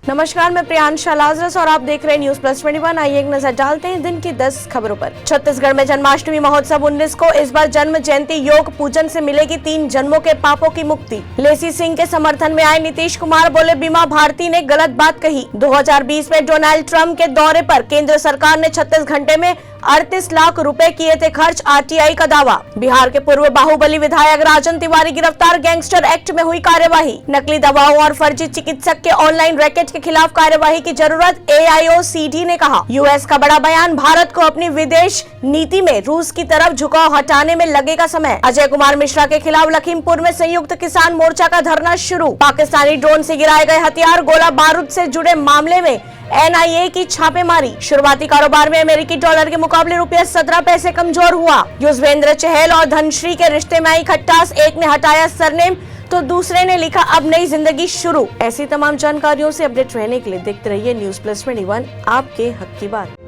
नमस्कार, मैं प्रियांशा लाजरस और आप देख रहे हैं न्यूज प्लस 21। आइए एक नजर डालते हैं दिन की 10 खबरों पर। छत्तीसगढ़ में जन्माष्टमी महोत्सव 19 को। इस बार जन्म जयंती योग पूजन से मिलेगी 3 जन्मों के पापों की मुक्ति। लेसी सिंह के समर्थन में आए नीतीश कुमार, बोले बीमा भारती ने गलत बात कही। 2020 में डोनाल्ड ट्रंप के दौरे पर केंद्र सरकार ने 36 घंटे में 38 लाख रुपए किए थे खर्च, आरटीआई का दावा। बिहार के पूर्व बाहुबली विधायक राजन तिवारी गिरफ्तार, गैंगस्टर एक्ट में हुई कार्यवाही। नकली दवाओं और फर्जी चिकित्सक के ऑनलाइन रैकेट के खिलाफ कार्यवाही की जरूरत, AIOCD ने कहा। यूएस का बड़ा बयान, भारत को अपनी विदेश नीति में रूस की तरफ झुकाव हटाने में लगेगा समय। अजय कुमार मिश्रा के खिलाफ लखीमपुर में संयुक्त किसान मोर्चा का धरना शुरू। पाकिस्तानी ड्रोन से गिराए गए हथियार, गोला बारूद से जुड़े मामले में NIA की छापेमारी। शुरुआती कारोबार में अमेरिकी डॉलर के मुकाबले रुपया 17 पैसे कमजोर हुआ। युजवेंद्र चहल और धनश्री के रिश्ते में आई खट्टास, एक ने हटाया सरनेम तो दूसरे ने लिखा अब नई जिंदगी शुरू। ऐसी तमाम जानकारियों से अपडेट रहने के लिए देखते रहिए न्यूज प्लस 21, आपके हक की बात।